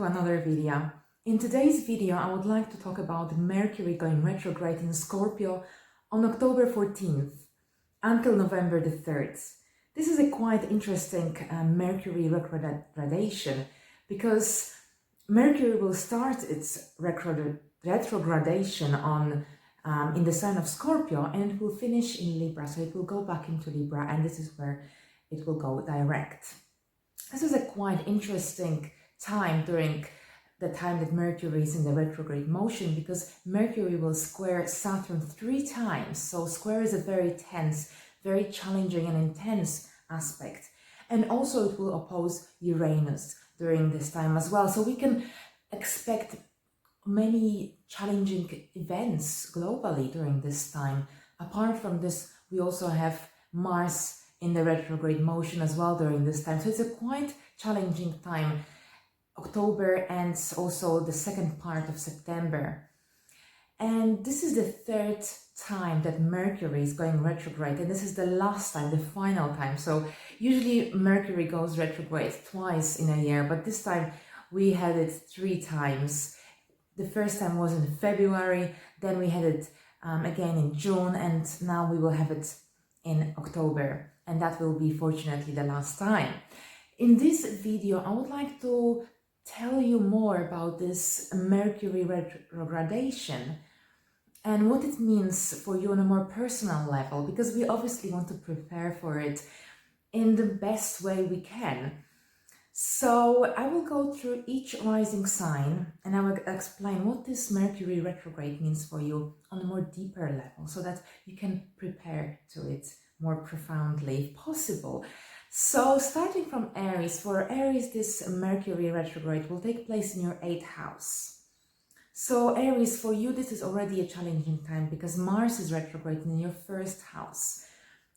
another video. In today's video, I would like to talk about Mercury going retrograde in Scorpio on October 14th until November the 3rd. This is a quite interesting Mercury retrogradation because Mercury will start its retrogradation in the sign of Scorpio, and it will finish in Libra. So it will go back into Libra, and this is where it will go direct. This is a quite interesting time during the time that Mercury is in the retrograde motion, because Mercury will square Saturn 3 times. So square is a very tense, very challenging and intense aspect. And also it will oppose Uranus during this time as well. So we can expect many challenging events globally during this time. Apart from this, we also have Mars in the retrograde motion as well during this time. So it's a quite challenging time, October and also the second part of September. And this is the third time that Mercury is going retrograde, and this is the last time, the final time. So usually Mercury goes retrograde twice in a year, but this time we had it 3 times. The first time was in February, then we had it again in June, and now we will have it in October, and that will be fortunately the last time. In this video, I would like to tell you more about this Mercury retrogradation and what it means for you on a more personal level, because we obviously want to prepare for it in the best way we can. So I will go through each rising sign and I will explain what this Mercury retrograde means for you on a more deeper level, so that you can prepare to it more profoundly if possible. So starting from Aries, for Aries this Mercury retrograde will take place in your 8th house. So Aries, for you this is already a challenging time because Mars is retrograde in your 1st house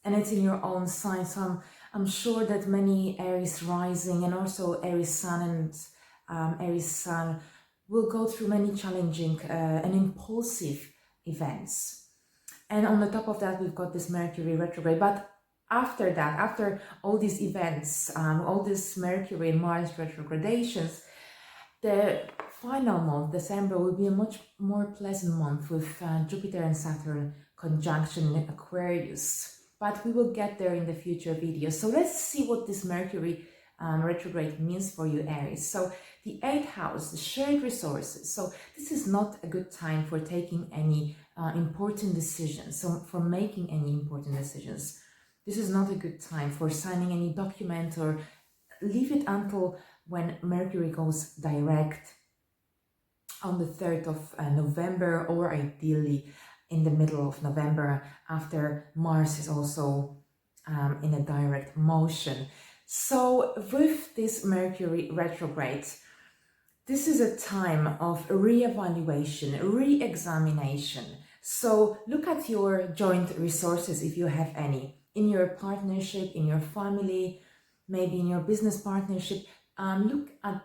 and it's in your own sign. So I'm sure that many Aries rising and also Aries sun and Aries sun will go through many challenging and impulsive events. And on the top of that, we've got this Mercury retrograde. But after that, after all these events, all these Mercury and Mars retrogradations, the final month, December, will be a much more pleasant month with Jupiter and Saturn conjunction in Aquarius. But we will get there in the future videos. So let's see what this Mercury retrograde means for you, Aries. So the 8th house, the shared resources. So this is not a good time for taking any important decisions. So for making any important decisions, this is not a good time for signing any document, or leave it until when Mercury goes direct on the 3rd of November, or ideally in the middle of November, after Mars is also in a direct motion. So with this Mercury retrograde, this is a time of re-evaluation, re-examination. So look at your joint resources, if you have any, in your partnership, in your family, maybe in your business partnership. Look at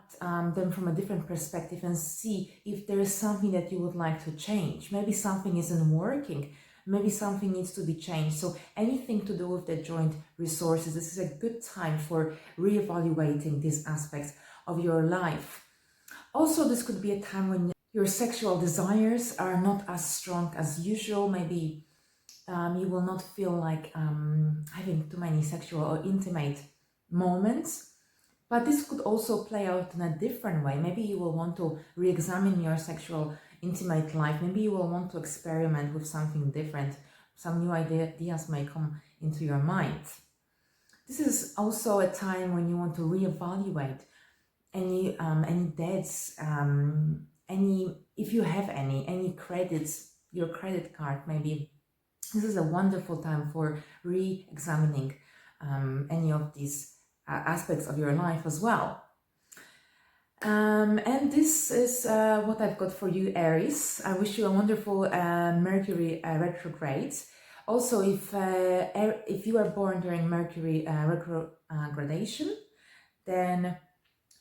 them from a different perspective and see if there is something that you would like to change. Maybe something isn't working. Maybe something needs to be changed. So anything to do with the joint resources, this is a good time for reevaluating these aspects of your life. Also, this could be a time when your sexual desires are not as strong as usual. Maybe you will not feel like having too many sexual or intimate moments. But this could also play out in a different way. Maybe you will want to re-examine your sexual intimate life. Maybe you will want to experiment with something different. Some new ideas may come into your mind. This is also a time when you want to reevaluate any debts, if you have any credits, your credit card maybe. This is a wonderful time for re-examining any of these aspects of your life as well. And this is what I've got for you, Aries. I wish you a wonderful Mercury retrograde. Also, if you are born during Mercury retrogradation, then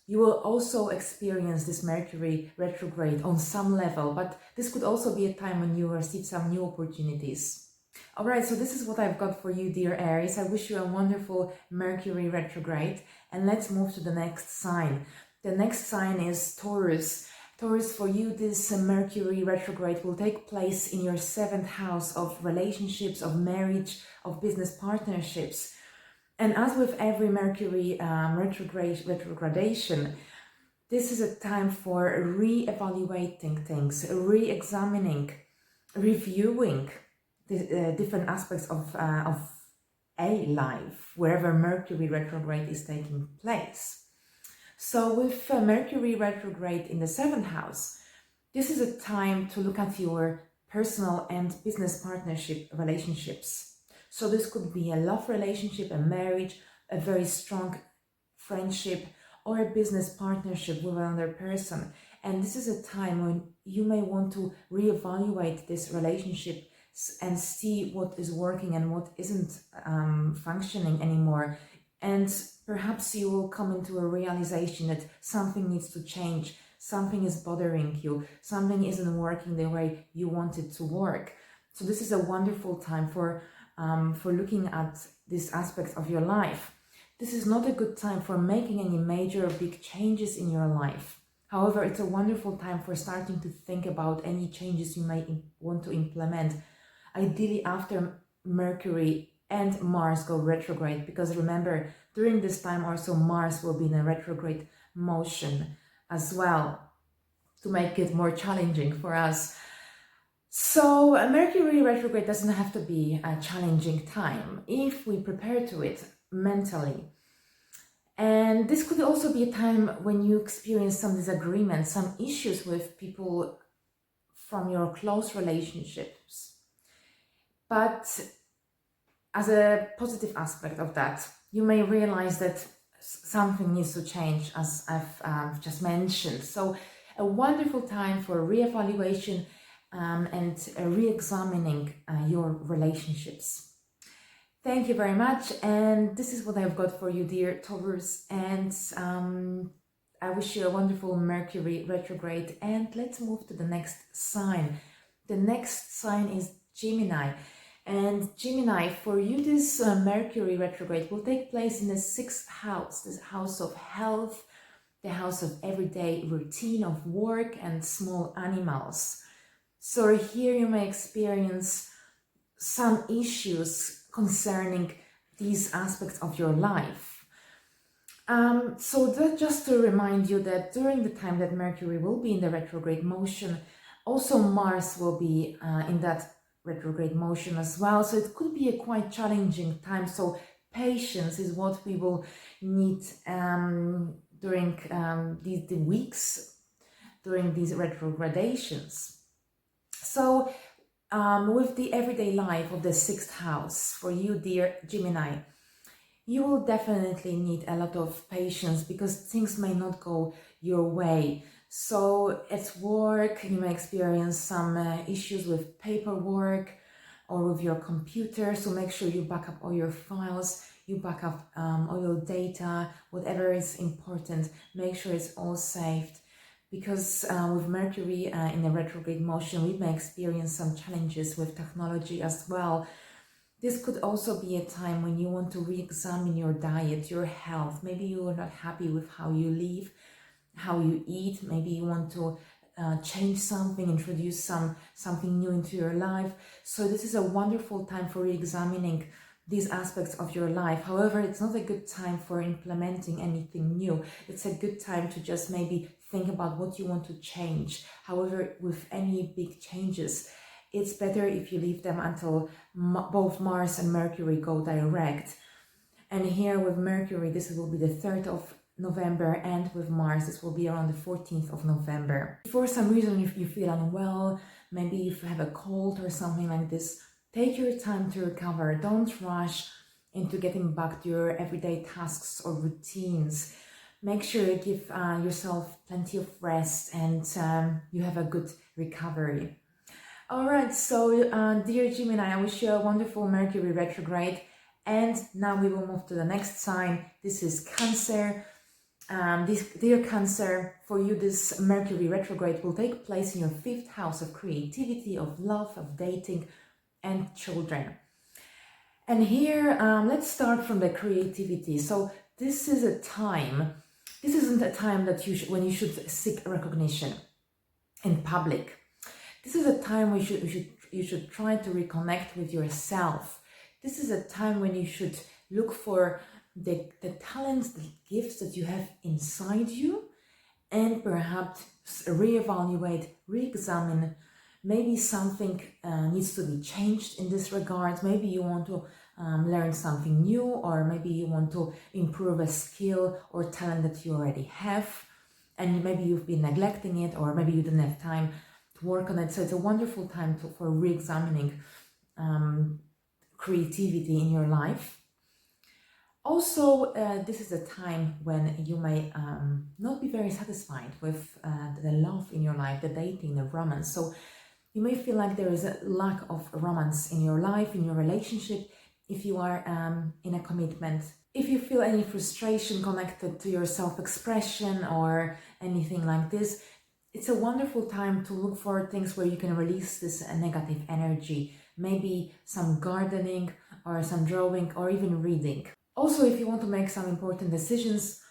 you will also experience this Mercury retrograde on some level, but this could also be a time when you receive some new opportunities. Alright, so this is what I've got for you, dear Aries. I wish you a wonderful Mercury retrograde, and let's move to the next sign. The next sign is Taurus. Taurus, for you, this Mercury retrograde will take place in your 7th house of relationships, of marriage, of business partnerships. And as with every Mercury retrogradation, this is a time for re-evaluating things, re-examining, reviewing the different aspects of a life, wherever Mercury retrograde is taking place. So with Mercury retrograde in the 7th house, this is a time to look at your personal and business partnership relationships. So this could be a love relationship, a marriage, a very strong friendship, or a business partnership with another person. And this is a time when you may want to reevaluate this relationship and see what is working and what isn't functioning anymore. And perhaps you will come into a realization that something needs to change, something is bothering you, something isn't working the way you want it to work. So this is a wonderful time for looking at these aspects of your life. This is not a good time for making any major or big changes in your life. However, it's a wonderful time for starting to think about any changes you may want to implement, ideally after Mercury and Mars go retrograde, because remember, during this time also Mars will be in a retrograde motion as well, to make it more challenging for us. So a Mercury retrograde doesn't have to be a challenging time if we prepare to it mentally. And this could also be a time when you experience some disagreements, some issues with people from your close relationships. But as a positive aspect of that, you may realize that something needs to change, as I've just mentioned. So a wonderful time for reevaluation and re-examining your relationships. Thank you very much, and this is what I've got for you, dear Taurus, and I wish you a wonderful Mercury retrograde. And let's move to the next sign. The next sign is Gemini. And Gemini, for you, this Mercury retrograde will take place in the 6th house, this house of health, the house of everyday routine of work and small animals. So here you may experience some issues concerning these aspects of your life. So that just to remind you that during the time that Mercury will be in the retrograde motion, also Mars will be in that retrograde motion as well. So it could be a quite challenging time. So patience is what we will need during the weeks, during these retrogradations. So with the everyday life of the 6th house, for you, dear Gemini, you will definitely need a lot of patience because things may not go your way. So at work, you may experience some issues with paperwork or with your computer. So make sure you back up all your files, you back up all your data, whatever is important, make sure it's all saved. Because with Mercury in the retrograde motion, we may experience some challenges with technology as well. This could also be a time when you want to re-examine your diet, your health. Maybe you are not happy with how you live, how you eat. Maybe you want to change something, introduce something new into your life. So this is a wonderful time for re-examining these aspects of your life. However, it's not a good time for implementing anything new. It's a good time to just maybe think about what you want to change. However, with any big changes, it's better if you leave them until both Mars and Mercury go direct. And here with Mercury, this will be the 3rd of November, and with Mars, this will be around the 14th of November. If for some reason if you feel unwell, maybe if you have a cold or something like this, take your time to recover. Don't rush into getting back to your everyday tasks or routines. Make sure you give yourself plenty of rest and you have a good recovery. All right, so dear Gemini, I wish you a wonderful Mercury retrograde. And now we will move to the next sign. This is Cancer. Dear Cancer, for you this Mercury retrograde will take place in your 5th house of creativity, of love, of dating and children. And here, let's start from the creativity. So this is a time This isn't a time that when you should seek recognition in public. This is a time when you should try to reconnect with yourself. This is a time when you should look for the talents, the gifts that you have inside you, and perhaps reevaluate, re-examine. Maybe something needs to be changed in this regard. Maybe you want to learn something new, or maybe you want to improve a skill or talent that you already have, and maybe you've been neglecting it, or maybe you didn't have time to work on it. So it's a wonderful time for re-examining creativity in your life. Also, this is a time when you may not be very satisfied with the love in your life, the dating, the romance. So you may feel like there is a lack of romance in your life, in your relationship, if you are in a commitment. If you feel any frustration connected to your self-expression or anything like this, it's a wonderful time to look for things where you can release this negative energy. Maybe some gardening or some drawing or even reading. Also, if you want to make some important decisions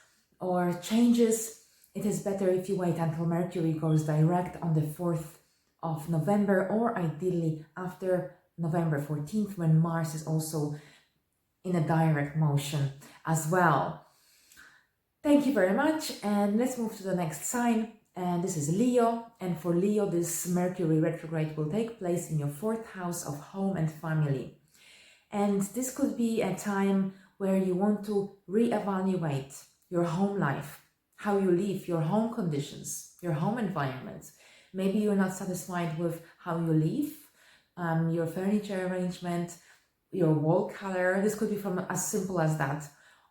or changes, it is better if you wait until Mercury goes direct on the 4th of November, or ideally after November 14th, when Mars is also in a direct motion as well. Thank you very much, and let's move to the next sign. And this is Leo, and for Leo, this Mercury retrograde will take place in your 4th house of home and family. And this could be a time where you want to reevaluate your home life, how you live, your home conditions, your home environment. Maybe you're not satisfied with how you live, your furniture arrangement, your wall color. This could be from as simple as that.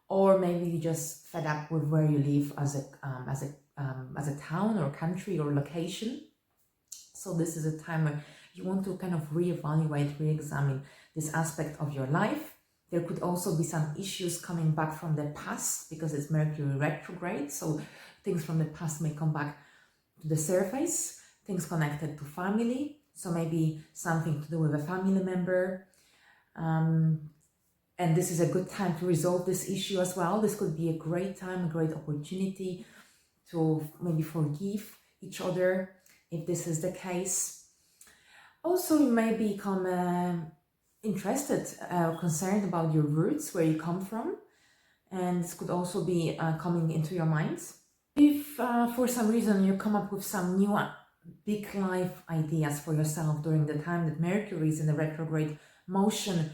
Or maybe you just fed up with where you live as a town or country or location. So this is a time where you want to kind of reevaluate, re-examine this aspect of your life. There could also be some issues coming back from the past because it's Mercury retrograde. So things from the past may come back to the surface. Things connected to family, so maybe something to do with a family member. And this is a good time to resolve this issue as well. This could be a great time, a great opportunity to maybe forgive each other if this is the case. Also, you may become interested, concerned about your roots, where you come from. And this could also be coming into your mind. If for some reason you come up with some new big life ideas for yourself during the time that Mercury is in the retrograde motion,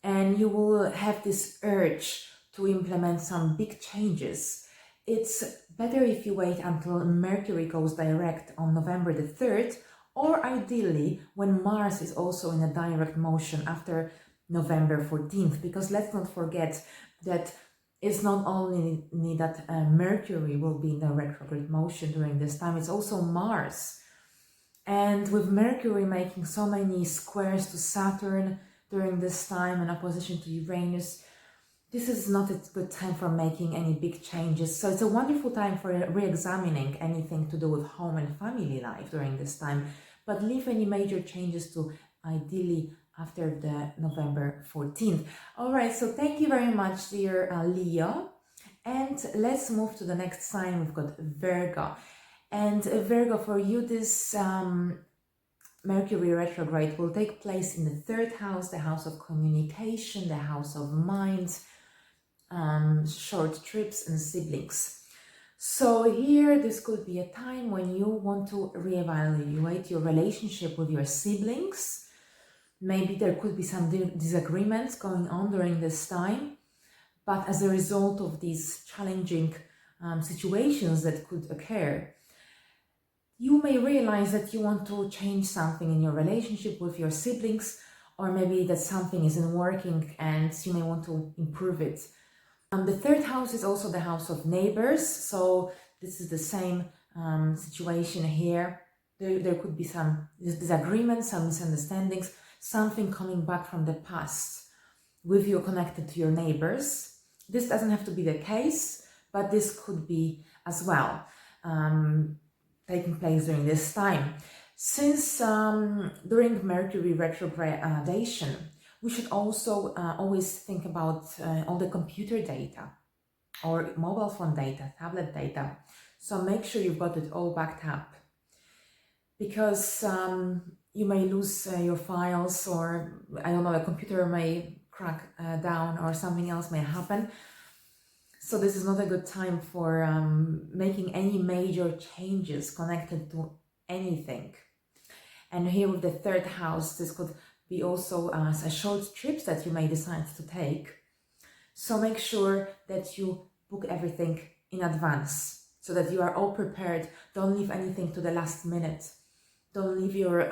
and you will have this urge to implement some big changes, it's better if you wait until Mercury goes direct on November the 3rd, or ideally when Mars is also in a direct motion after November 14th, because let's not forget that it's not only that Mercury will be in the retrograde motion during this time, it's also Mars. And with Mercury making so many squares to Saturn during this time in opposition to Uranus, this is not a good time for making any big changes. So it's a wonderful time for re-examining anything to do with home and family life during this time, but leave any major changes to ideally after the November 14th. All right, so thank you very much, dear Leo. And let's move to the next sign. We've got Virgo. And Virgo, for you, this Mercury retrograde will take place in the 3rd house, the house of communication, the house of mind, short trips and siblings. So here, this could be a time when you want to reevaluate your relationship with your siblings. Maybe there could be some disagreements going on during this time, but as a result of these challenging situations that could occur, you may realize that you want to change something in your relationship with your siblings, or maybe that something isn't working and you may want to improve it. The 3rd house is also the house of neighbors, so this is the same situation here. There could be some disagreements, some misunderstandings, something coming back from the past with you connected to your neighbors. This doesn't have to be the case, but this could be as well taking place during this time. Since during Mercury retrogradation, we should also always think about all the computer data or mobile phone data, tablet data. So make sure you've got it all backed up, because you may lose your files, or I don't know, a computer may crack down, or something else may happen. So this is not a good time for making any major changes connected to anything. And here with the third house, this could be also a short trips that you may decide to take. So make sure that you book everything in advance so that you are all prepared. Don't leave anything to the last minute. Don't leave your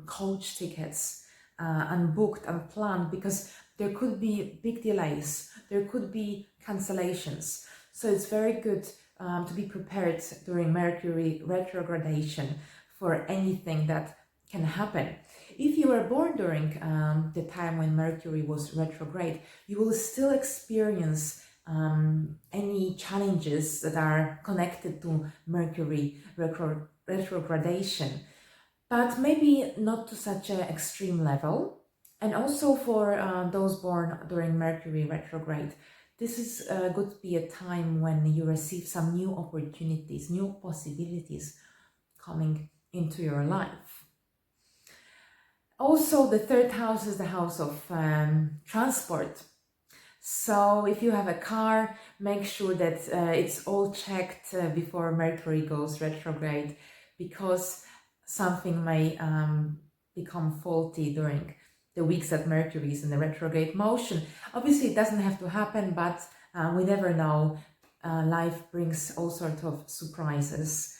coach tickets unbooked, unplanned, because there could be big delays. There could be cancellations. So it's very good to be prepared during Mercury retrogradation for anything that can happen. If you were born during the time when Mercury was retrograde, you will still experience any challenges that are connected to Mercury retrogradation, but maybe not to such an extreme level. And also for those born during Mercury retrograde, this is going to be a time when you receive some new opportunities, new possibilities coming into your life. Also, the third house is the house of transport. So if you have a car, make sure that it's all checked before Mercury goes retrograde, because something may become faulty during the weeks that Mercury is in the retrograde motion. Obviously, it doesn't have to happen, but we never know. Life brings all sorts of surprises.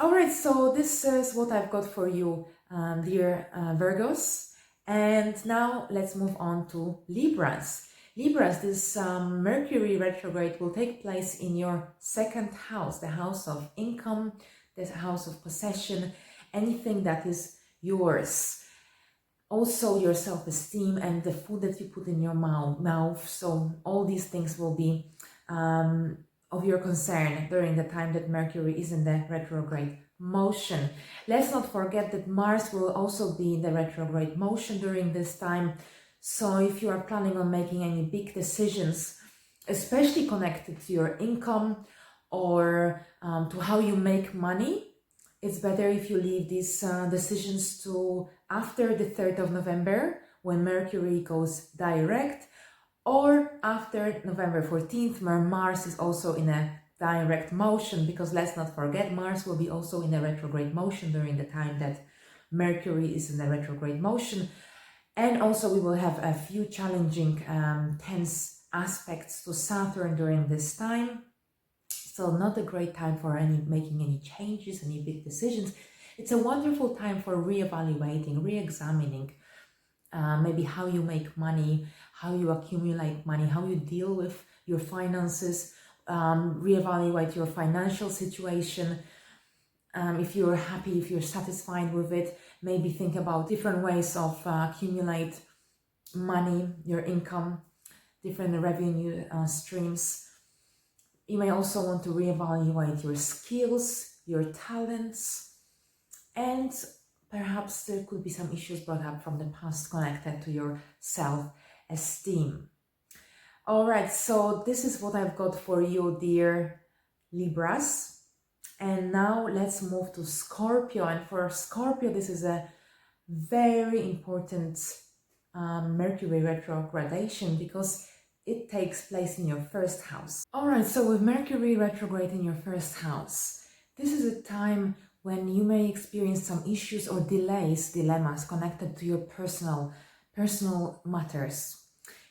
All right, so this is what I've got for you, dear Virgos. And now let's move on to Libras. Libras, this Mercury retrograde will take place in your second house, the house of income, the house of possession, anything that is yours. Also your self-esteem and the food that you put in your mouth. So all these things will be of your concern during the time that Mercury is in the retrograde motion. Let's not forget that Mars will also be in the retrograde motion during this time. So if you are planning on making any big decisions, especially connected to your income or to how you make money, it's better if you leave these decisions to after the 3rd of November, when Mercury goes direct, or after November 14th, where Mars is also in a direct motion, because let's not forget, Mars will be also in a retrograde motion during the time that Mercury is in the retrograde motion. And also we will have a few challenging tense aspects to Saturn during this time. So not a great time for making any changes, any big decisions. It's a wonderful time for reevaluating, re-examining maybe how you make money, how you accumulate money, how you deal with your finances, reevaluate your financial situation. If you're happy, if you're satisfied with it, maybe think about different ways of accumulate money, your income, different revenue streams. You may also want to reevaluate your skills, your talents, and perhaps there could be some issues brought up from the past connected to your self-esteem. All right, so this is what I've got for you, dear Libras. And now let's move to Scorpio. And for Scorpio, this is a very important Mercury retrogradation, because it takes place in your first house. All right, so with Mercury retrograde in your first house, this is a time when you may experience some issues or dilemmas connected to your personal matters,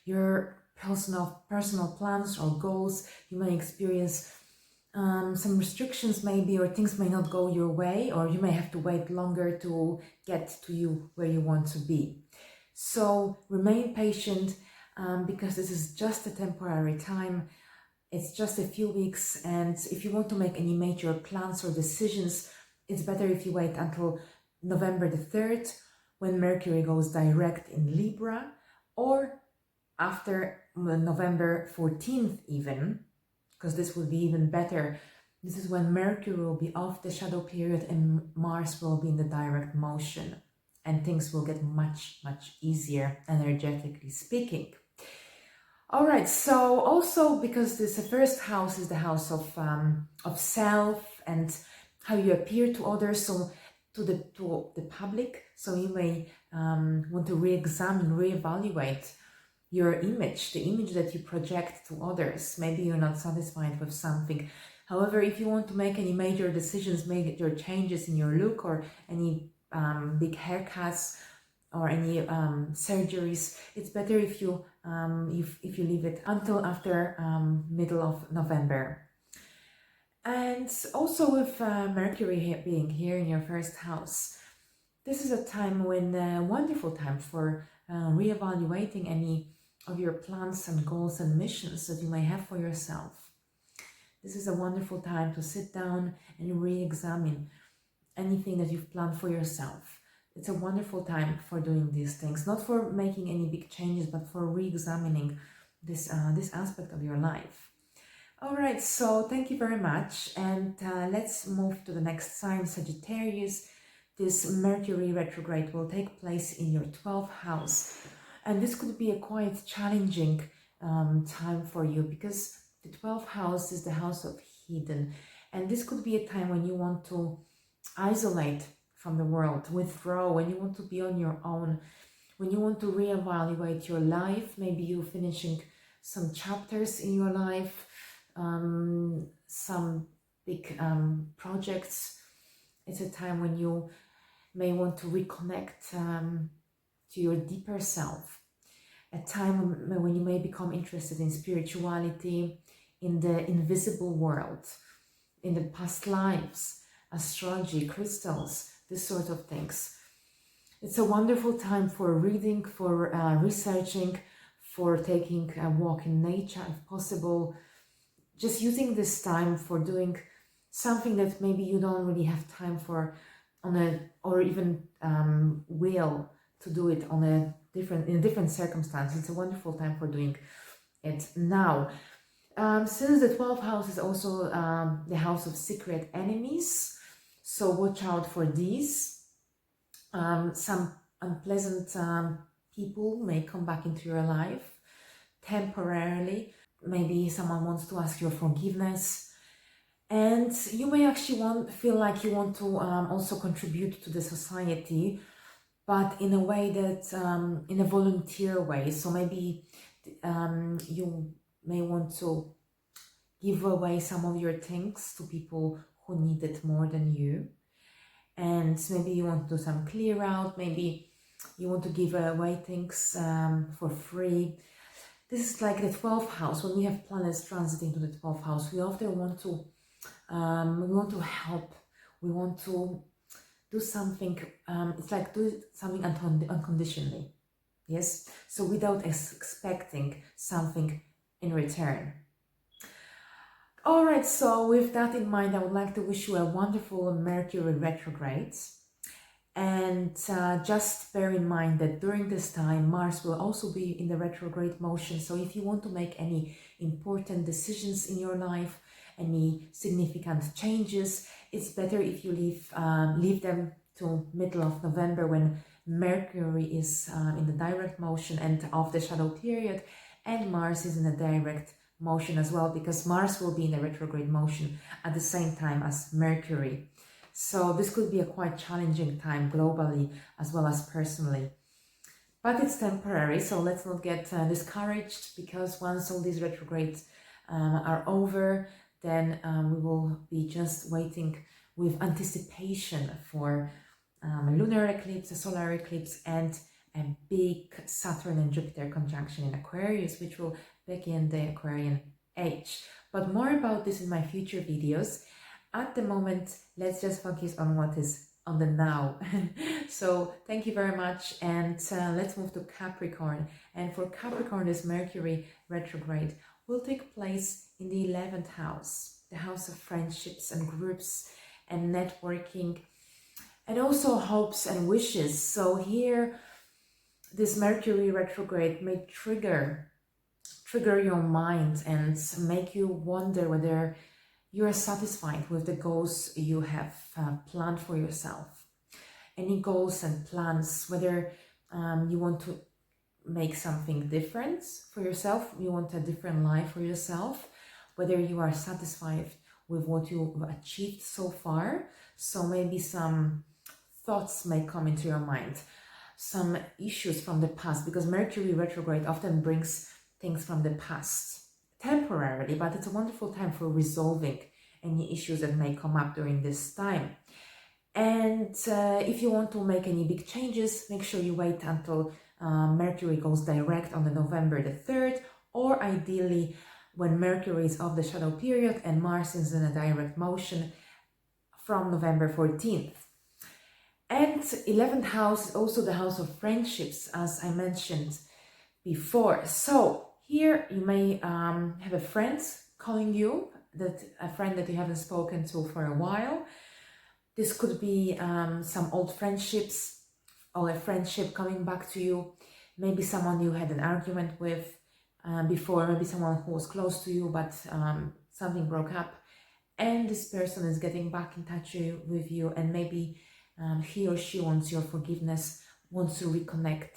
your personal plans or goals. You may experience some restrictions maybe, or things may not go your way, or you may have to wait longer to get to you where you want to be. So remain patient, because this is just a temporary time. It's just a few weeks, and if you want to make any major plans or decisions, it's better if you wait until November the 3rd, when Mercury goes direct in Libra, or after November 14th even, because this will be even better. This is when Mercury will be off the shadow period and Mars will be in the direct motion, and things will get much easier, energetically speaking. All right, so also because this first house is the house of self and how you appear to others, so to the public, so you may want to re-examine, re-evaluate your image, the image that you project to others. Maybe you're not satisfied with something. However, if you want to make any major decisions, major changes in your look, or any big haircuts, or any surgeries, it's better if you leave it until after middle of November. And also with Mercury being here in your first house, this is a time when wonderful time for reevaluating any of your plans and goals and missions that you may have for yourself. This is a wonderful time to sit down and re-examine anything that you've planned for yourself. It's a wonderful time for doing these things, not for making any big changes, but for re-examining this aspect of your life. All right, so thank you very much, and let's move to the next sign, Sagittarius. This Mercury retrograde will take place in your 12th house, and this could be a quite challenging time for you, because the 12th house is the house of hidden, and this could be a time when you want to isolate from the world, withdraw, when you want to be on your own, when you want to reevaluate your life. Maybe you're finishing some chapters in your life, some big projects. It's a time when you may want to reconnect to your deeper self, a time when you may become interested in spirituality, in the invisible world, in the past lives, astrology, crystals, this sort of things. It's a wonderful time for reading, for researching, for taking a walk in nature if possible. Just using this time for doing something that maybe you don't really have time for or even will to do it in a different circumstance. It's a wonderful time for doing it now. Since the 12th house is also the house of secret enemies, so watch out for these. Some unpleasant people may come back into your life temporarily. Maybe someone wants to ask your forgiveness, and you may actually feel like you want to also contribute to the society, but in a way that in a volunteer way. So maybe you may want to give away some of your things to people who need it more than you, and maybe you want to do some clear out. Maybe you want to give away things for free. This is like the 12th house. When we have planets transiting to the 12th house, we often want to help. We want to do something. It's like do something unconditionally. Yes. So without expecting something in return. All right. So with that in mind, I would like to wish you a wonderful Mercury retrograde. And just bear in mind that during this time, Mars will also be in the retrograde motion. So if you want to make any important decisions in your life, any significant changes, it's better if you leave them to middle of November, when Mercury is in the direct motion and of the shadow period, and Mars is in a direct motion as well, because Mars will be in the retrograde motion at the same time as Mercury. So this could be a quite challenging time globally as well as personally. But it's temporary, so let's not get discouraged, because once all these retrogrades are over, then we will be just waiting with anticipation for a lunar eclipse, a solar eclipse, and a big Saturn and Jupiter conjunction in Aquarius, which will begin the Aquarian age. But more about this in my future videos. At the moment, let's just focus on what is on the now. So thank you very much, and let's move to Capricorn. And for Capricorn, this Mercury retrograde will take place in the 11th house, the house of friendships and groups and networking, and also hopes and wishes. So here, this Mercury retrograde may trigger your mind and make you wonder whether you are satisfied with the goals you have planned for yourself. Any goals and plans, whether you want to make something different for yourself. You want a different life for yourself, whether you are satisfied with what you've achieved so far. So maybe some thoughts may come into your mind, some issues from the past, because Mercury retrograde often brings things from the past temporarily, but it's a wonderful time for resolving any issues that may come up during this time. And if you want to make any big changes, make sure you wait until Mercury goes direct on the November the 3rd, or ideally when Mercury is off the shadow period and Mars is in a direct motion from November 14th. And 11th house is also the house of friendships, as I mentioned before. So here you may have a friend calling you, a friend that you haven't spoken to for a while. This could be some old friendships or a friendship coming back to you. Maybe someone you had an argument with before, maybe someone who was close to you, but something broke up. And this person is getting back in touch with you, and maybe he or she wants your forgiveness, wants to reconnect.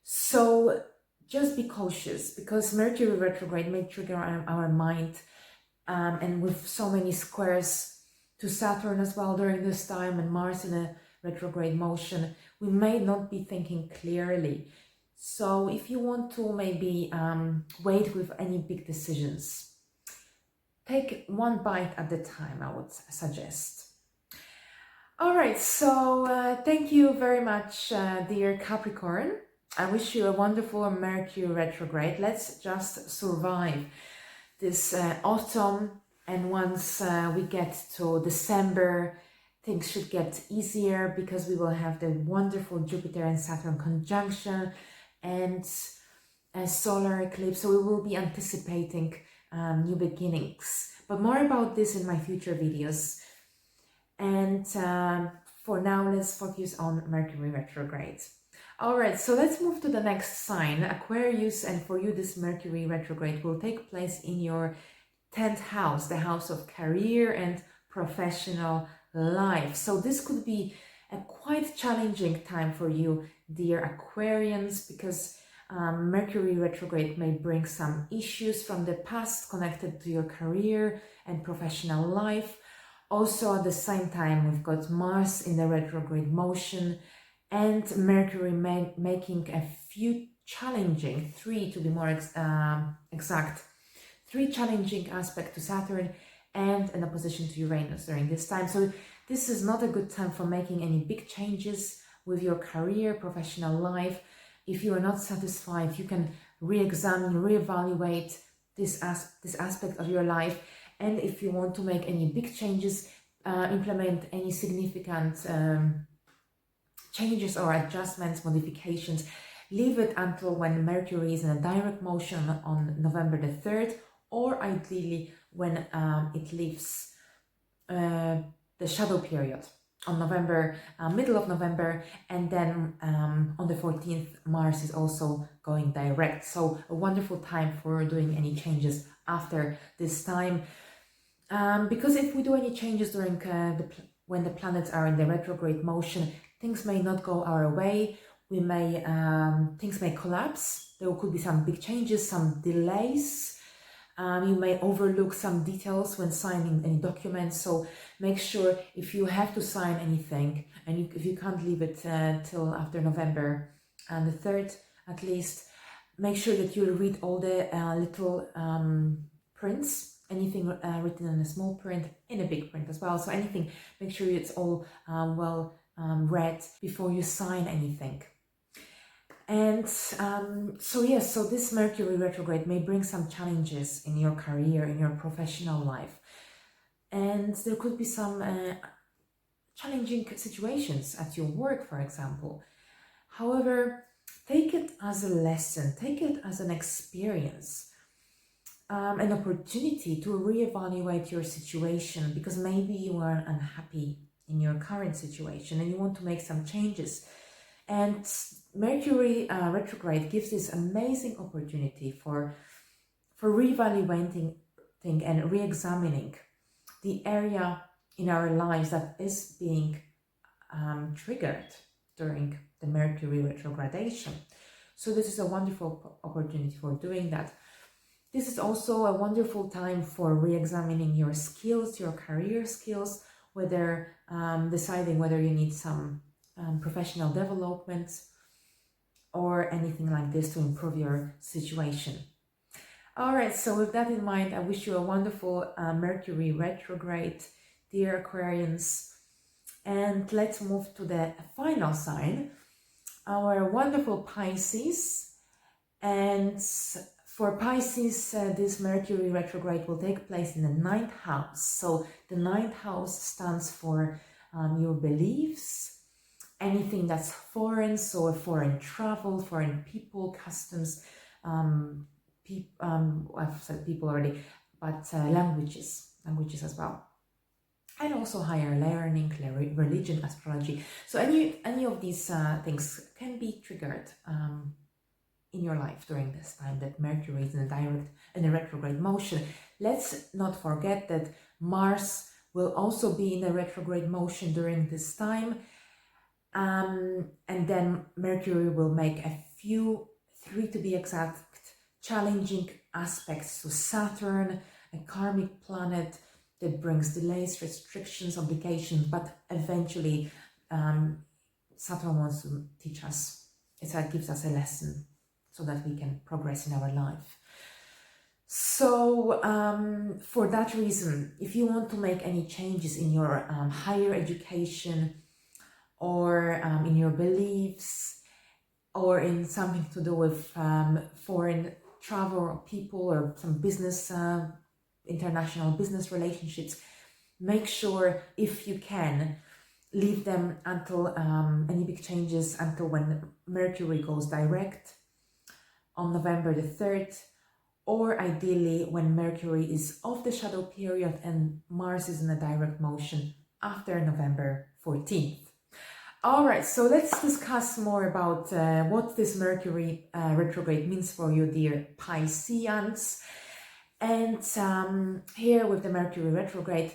So just be cautious, because Mercury retrograde may trigger our mind, and with so many squares to Saturn as well during this time, and Mars in a retrograde motion, we may not be thinking clearly. So if you want to maybe wait with any big decisions, take one bite at a time, I would suggest. All right, so thank you very much, dear Capricorn. I wish you a wonderful Mercury retrograde. Let's just survive this autumn. And once we get to December, things should get easier, because we will have the wonderful Jupiter and Saturn conjunction and a solar eclipse. So we will be anticipating new beginnings. But more about this in my future videos. And for now, let's focus on Mercury retrograde. All right, so let's move to the next sign, Aquarius. And for you, this Mercury retrograde will take place in your 10th house, the house of career and professional life. So this could be a quite challenging time for you, dear Aquarians, because Mercury retrograde may bring some issues from the past connected to your career and professional life. Also, at the same time, we've got Mars in the retrograde motion and Mercury making a few challenging, three to be more exact, three challenging aspects to Saturn and an opposition to Uranus during this time. So this is not a good time for making any big changes with your career, professional life. If you are not satisfied, you can re-examine, re-evaluate this aspect of your life. And if you want to make any big changes, implement any significant changes or adjustments, modifications, leave it until when Mercury is in a direct motion on November the 3rd, or ideally when it leaves the shadow period on November, middle of November, and then on the 14th, Mars is also going direct. So a wonderful time for doing any changes after this time. Because if we do any changes during when the planets are in the retrograde motion, things may not go our way. We may things may collapse. There could be some big changes, some delays. You may overlook some details when signing any documents. So make sure, if you have to sign anything, and if you can't leave it till after November and the 3rd at least, make sure that you read all the little prints. Anything written in a small print, in a big print as well. So anything, make sure it's all well read before you sign anything. And so yes, so this Mercury retrograde may bring some challenges in your career, in your professional life. And there could be some challenging situations at your work, for example. However, take it as a lesson, take it as an experience. An opportunity to reevaluate your situation, because maybe you are unhappy in your current situation and you want to make some changes. And Mercury retrograde gives this amazing opportunity for reevaluating and re-examining the area in our lives that is being triggered during the Mercury retrogradation. So this is a wonderful opportunity for doing that. This is also a wonderful time for re-examining your skills, your career skills, whether deciding whether you need some professional development or anything like this to improve your situation. All right, so with that in mind, I wish you a wonderful Mercury retrograde, dear Aquarians. And let's move to the final sign, our wonderful Pisces. And for Pisces, this Mercury retrograde will take place in the 9th house. So the 9th house stands for your beliefs, anything that's foreign, so foreign travel, foreign people, customs, I've said people already, but languages as well. And also higher learning, religion, astrology. So any of these things can be triggered in your life during this time that Mercury is in a retrograde motion. Let's not forget that Mars will also be in a retrograde motion during this time. And then Mercury will make a few, 3 to be exact, challenging aspects to Saturn, a karmic planet that brings delays, restrictions, obligations, but eventually Saturn wants to teach us. It gives us a lesson so that we can progress in our life. So for that reason, if you want to make any changes in your higher education or in your beliefs or in something to do with foreign travel or people or some business, international business relationships, make sure, if you can, leave them until any big changes until when Mercury goes direct on November the 3rd, or ideally when Mercury is off the shadow period and Mars is in a direct motion after November 14th. All right, so let's discuss more about what this Mercury retrograde means for you, dear Pisceans. And here with the Mercury retrograde,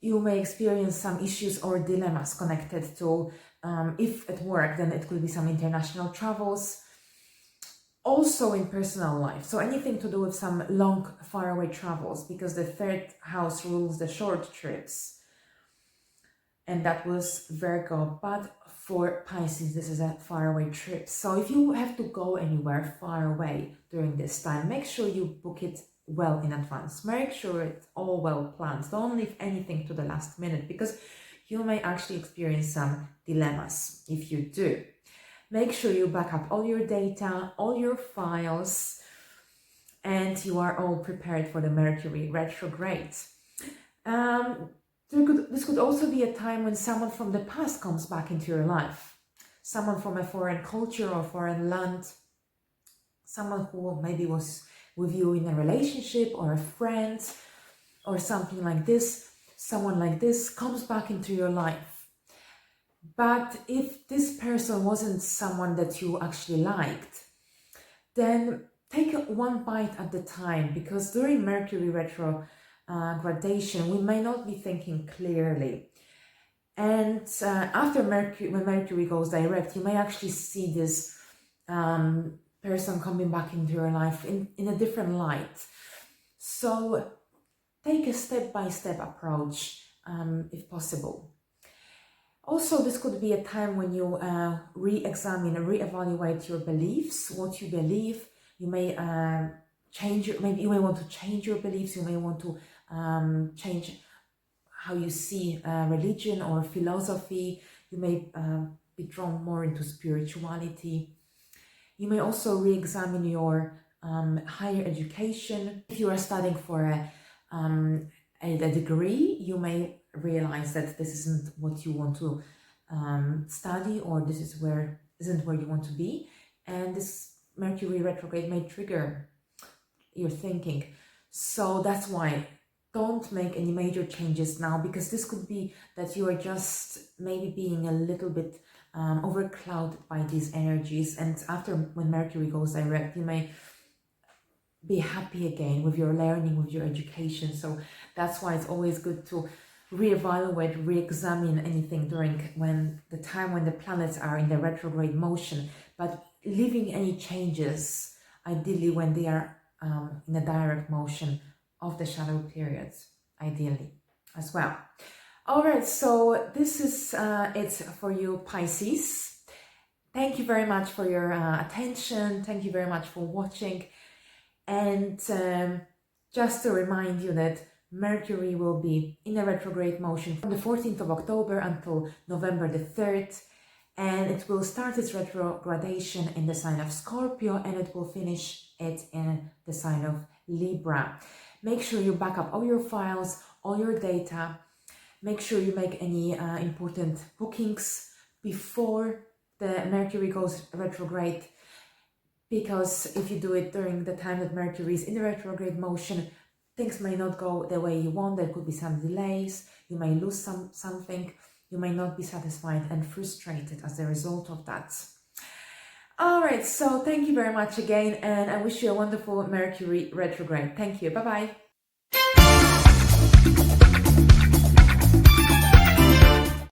you may experience some issues or dilemmas connected to, if at work, then it could be some international travels, also in personal life. So anything to do with some long, faraway travels, because the 3rd house rules the short trips. And that was Virgo, but for Pisces, this is a faraway trip. So if you have to go anywhere far away during this time, make sure you book it well in advance. Make sure it's all well planned. Don't leave anything to the last minute, because you may actually experience some dilemmas if you do. Make sure you back up all your data, all your files, and you are all prepared for the Mercury retrograde. This could also be a time when someone from the past comes back into your life. Someone from a foreign culture or foreign land. Someone who maybe was with you in a relationship or a friend or something like this. Someone like this comes back into your life. But if this person wasn't someone that you actually liked, then take it one bite at a time, because during Mercury retrogradation, we may not be thinking clearly. And after when Mercury goes direct, you may actually see this person coming back into your life in a different light. So take a step-by-step approach if possible. Also, this could be a time when you re-examine and re-evaluate your beliefs, what you believe. You may maybe you may want to change your beliefs. You may want to change how you see religion or philosophy. You may be drawn more into spirituality. You may also re-examine your higher education. If you are studying for a degree, you may realize that this isn't what you want to study, or this isn't where you want to be, and this Mercury retrograde may trigger your thinking. So that's why don't make any major changes now, because this could be that you are just maybe being a little bit overclouded by these energies, and after when Mercury goes direct, you may be happy again with your learning, with your education. So that's why it's always good to reevaluate, re-examine anything during the time when the planets are in the retrograde motion. But leaving any changes, ideally when they are in a direct motion of the shadow periods, ideally as well. All right, so this is it for you, Pisces. Thank you very much for your attention. Thank you very much for watching. And just to remind you that Mercury will be in a retrograde motion from the 14th of October until November the 3rd. And it will start its retrogradation in the sign of Scorpio, and it will finish it in the sign of Libra. Make sure you back up all your files, all your data. Make sure you make any important bookings before the Mercury goes retrograde, because if you do it during the time that Mercury is in the retrograde motion, things may not go the way you want. There could be some delays. You may lose something. You may not be satisfied and frustrated as a result of that. All right, so thank you very much again, and I wish you a wonderful Mercury retrograde. Thank you. Bye-bye.